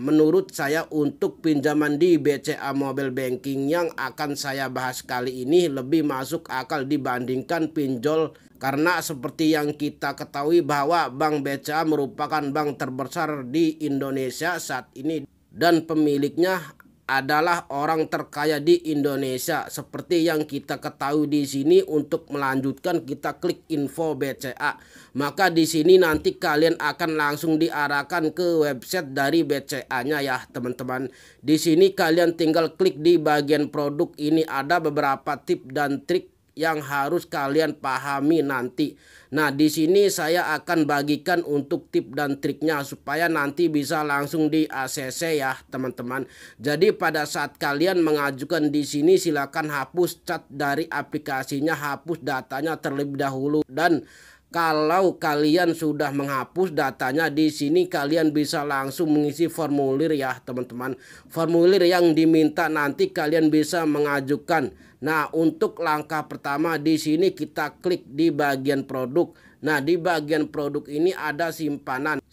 menurut saya untuk pinjaman di BCA Mobile Banking yang akan saya bahas kali ini lebih masuk akal dibandingkan pinjol, karena seperti yang kita ketahui bahwa Bank BCA merupakan bank terbesar di Indonesia saat ini dan pemiliknya adalah orang terkaya di Indonesia. Seperti yang kita ketahui di sini, untuk melanjutkan kita klik info BCA. Maka di sini nanti kalian akan langsung diarahkan ke website dari BCA-nya ya teman-teman. Di sini kalian tinggal klik di bagian produk. Ini ada beberapa tips dan trik yang harus kalian pahami nanti. Nah, di sini saya akan bagikan untuk tips dan triknya supaya nanti bisa langsung di ACC ya, teman-teman. Jadi pada saat kalian mengajukan di sini silakan hapus chat dari aplikasinya, hapus datanya terlebih dahulu. Dan kalau kalian sudah menghapus datanya, di sini kalian bisa langsung mengisi formulir ya, teman-teman. Formulir yang diminta nanti kalian bisa mengajukan. Nah, untuk langkah pertama di sini kita klik di bagian produk. Nah, di bagian produk ini ada simpanan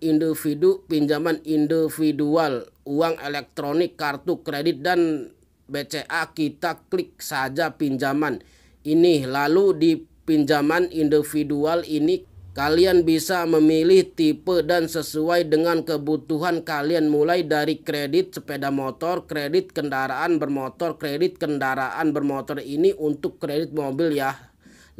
individu, pinjaman individual, uang elektronik, kartu kredit, dan BCA. Kita klik saja pinjaman ini. Lalu di pinjaman individual ini kalian bisa memilih tipe dan sesuai dengan kebutuhan kalian, mulai dari kredit sepeda motor, kredit kendaraan bermotor, kredit kendaraan bermotor ini untuk kredit mobil ya.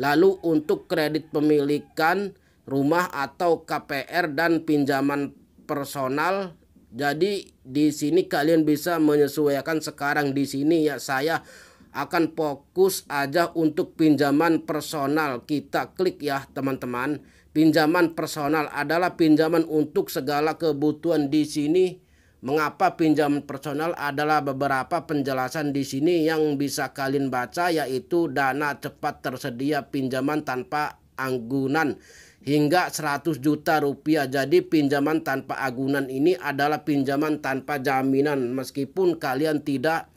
Lalu untuk kredit pemilikan rumah atau KPR dan pinjaman personal. Jadi di sini kalian bisa menyesuaikan. Sekarang di sini ya saya akan fokus aja untuk pinjaman personal. Kita klik ya teman-teman. Pinjaman personal adalah pinjaman untuk segala kebutuhan. Di sini mengapa pinjaman personal adalah beberapa penjelasan di sini yang bisa kalian baca, yaitu dana cepat tersedia, pinjaman tanpa agunan hingga 100 juta rupiah. Jadi pinjaman tanpa agunan ini adalah pinjaman tanpa jaminan. Meskipun kalian tidak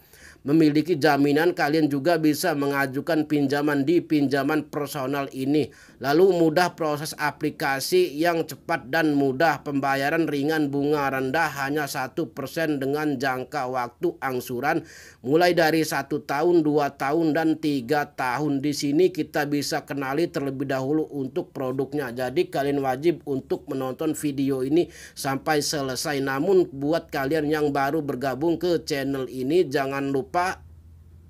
memiliki jaminan, kalian juga bisa mengajukan pinjaman di pinjaman personal ini. Lalu mudah proses aplikasi yang cepat dan mudah, pembayaran ringan, bunga rendah hanya 1% dengan jangka waktu angsuran mulai dari 1 tahun, 2 tahun, dan 3 tahun. Di sini kita bisa kenali terlebih dahulu untuk produknya. Jadi kalian wajib untuk menonton video ini sampai selesai. Namun buat kalian yang baru bergabung ke channel ini, jangan lupa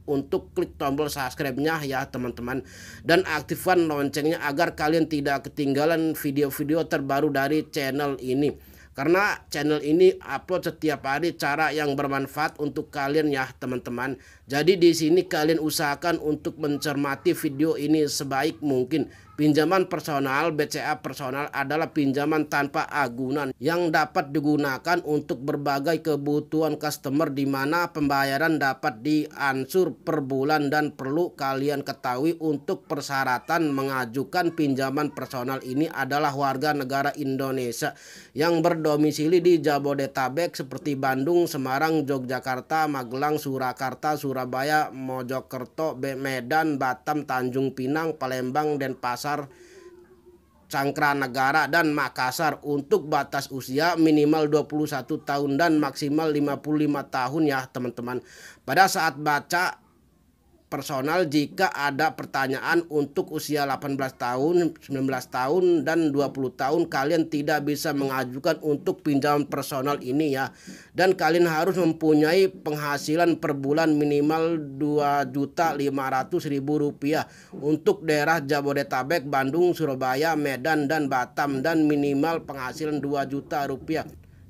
untuk klik tombol subscribe-nya ya teman-teman, dan aktifkan loncengnya agar kalian tidak ketinggalan video-video terbaru dari channel ini, karena channel ini upload setiap hari cara yang bermanfaat untuk kalian ya teman-teman. Jadi di sini kalian usahakan untuk mencermati video ini sebaik mungkin. Pinjaman personal BCA personal adalah pinjaman tanpa agunan yang dapat digunakan untuk berbagai kebutuhan customer, di mana pembayaran dapat diansur per bulan. Dan perlu kalian ketahui untuk persyaratan mengajukan pinjaman personal ini adalah warga negara Indonesia yang berdomisili di Jabodetabek seperti Bandung, Semarang, Yogyakarta, Magelang, Surakarta, Surabaya, Mojokerto, Medan, Batam, Tanjung Pinang, Palembang, Denpasar, Cangkranegara, dan Makassar. Untuk batas usia minimal 21 tahun dan maksimal 55 tahun ya teman-teman. Pada saat baca personal, jika ada pertanyaan untuk usia 18 tahun, 19 tahun, dan 20 tahun, kalian tidak bisa mengajukan untuk pinjaman personal ini ya. Dan kalian harus mempunyai penghasilan per bulan minimal 2.500.000 rupiah untuk daerah Jabodetabek, Bandung, Surabaya, Medan, dan Batam, dan minimal penghasilan 2 juta rupiah.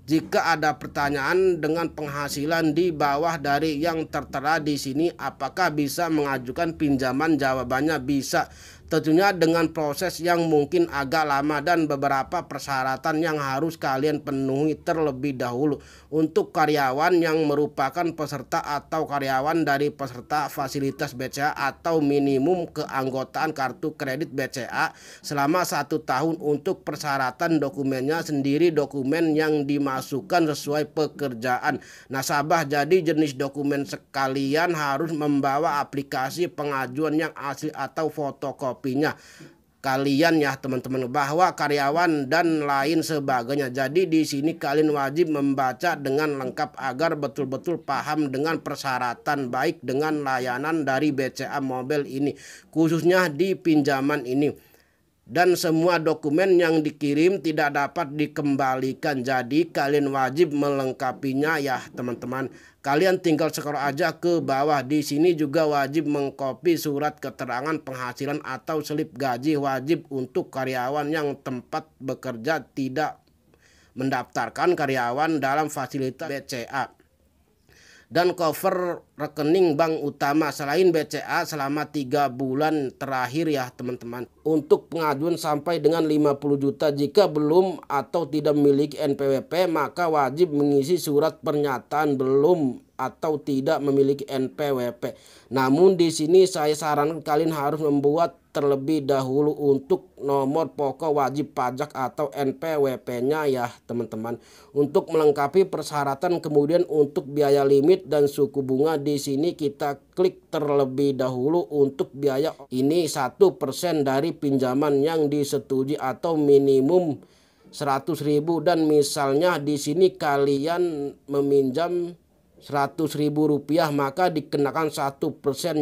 Jika ada pertanyaan dengan penghasilan di bawah dari yang tertera di sini, apakah bisa mengajukan pinjaman? Jawabannya bisa. Tentunya dengan proses yang mungkin agak lama dan beberapa persyaratan yang harus kalian penuhi terlebih dahulu. Untuk karyawan yang merupakan peserta atau karyawan dari peserta fasilitas BCA atau minimum keanggotaan kartu kredit BCA selama 1 tahun. Untuk persyaratan dokumennya sendiri, dokumen yang dimasukkan sesuai pekerjaan nasabah. Jadi jenis dokumen sekalian harus membawa aplikasi pengajuan yang asli atau fotokopinya. kalian ya teman-teman, bahwa karyawan dan lain sebagainya. Jadi di sini kalian wajib membaca dengan lengkap agar betul-betul paham dengan persyaratan baik dengan layanan dari BCA Mobile ini, khususnya di pinjaman ini. Dan semua dokumen yang dikirim tidak dapat dikembalikan. Jadi kalian wajib melengkapinya ya teman-teman. Kalian tinggal scroll aja ke bawah. Di sini juga wajib mengcopy surat keterangan penghasilan atau slip gaji wajib untuk karyawan yang tempat bekerja tidak mendaftarkan karyawan dalam fasilitas BCA. Dan cover rekening bank utama selain BCA selama 3 bulan terakhir ya teman-teman. Untuk pengajuan sampai dengan 50 juta, jika belum atau tidak memiliki NPWP maka wajib mengisi surat pernyataan belum atau tidak memiliki NPWP. Namun di sini saya sarankan kalian harus membuat terlebih dahulu untuk nomor pokok wajib pajak atau NPWP-nya ya teman-teman. Untuk melengkapi persyaratan, kemudian untuk biaya limit dan suku bunga, di sini kita klik terlebih dahulu. Untuk biaya ini 1% dari pinjaman yang disetujui atau minimum 100.000, dan misalnya di sini kalian meminjam 100.000 rupiah maka dikenakan 1%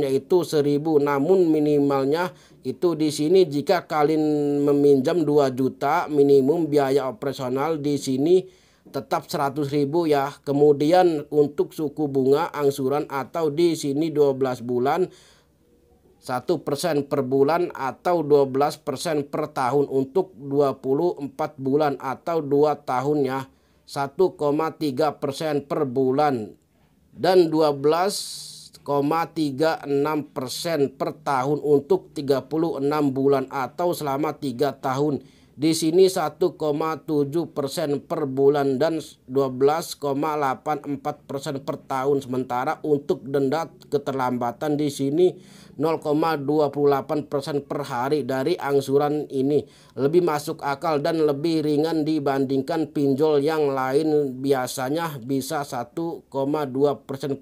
yaitu 1.000. Namun minimalnya itu di sini jika kalian meminjam 2 juta minimum biaya operasional di sini tetap 100.000 ya. Kemudian untuk suku bunga angsuran atau di sini 12 bulan 1% per bulan atau 12% per tahun. Untuk 24 bulan atau 2 tahun ya 1,3% per bulan dan 12,36% per tahun untuk 36 bulan atau selama 3 tahun. Di sini 1,7% per bulan dan 12,84% per tahun. Sementara untuk denda keterlambatan di sini 0,28% per hari dari angsuran ini. Lebih masuk akal dan lebih ringan dibandingkan pinjol yang lain, biasanya bisa 1,2%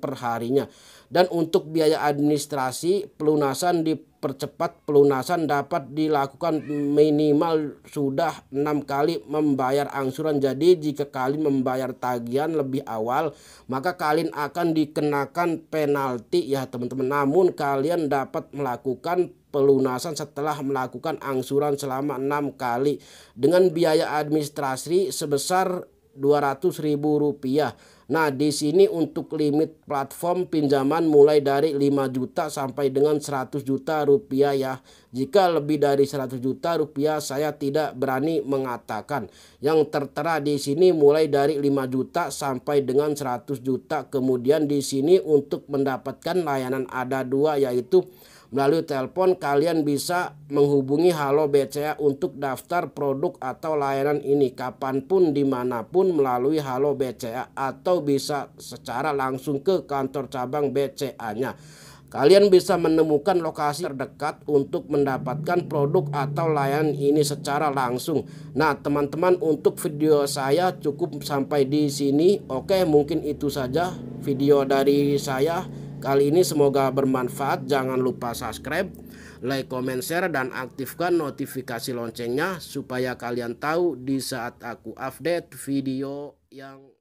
per harinya. Dan untuk biaya administrasi pelunasan dipercepat. Pelunasan dapat dilakukan minimal sudah 6 kali membayar angsuran. Jadi jika kalian membayar tagihan lebih awal maka kalian akan dikenakan penalti ya teman-teman. Namun kalian dapat melakukan pelunasan setelah melakukan angsuran selama 6 kali dengan biaya administrasi sebesar 200.000 rupiah. Nah di sini untuk limit platform pinjaman mulai dari 5 juta sampai dengan 100 juta rupiah ya. Jika lebih dari 100 juta rupiah saya tidak berani mengatakan. Yang tertera di sini mulai dari 5 juta sampai dengan 100 juta. Kemudian di sini untuk mendapatkan layanan ada 2, yaitu melalui telepon. Kalian bisa menghubungi Halo BCA untuk daftar produk atau layanan ini kapanpun dimanapun melalui Halo BCA, atau bisa secara langsung ke kantor cabang BCA-nya. Kalian bisa menemukan lokasi terdekat untuk mendapatkan produk atau layanan ini secara langsung. Nah teman-teman, untuk video saya cukup sampai di sini. Oke, mungkin itu saja video dari saya kali ini, semoga bermanfaat. Jangan lupa subscribe, like, comment, share, dan aktifkan notifikasi loncengnya supaya kalian tahu di saat aku update video yang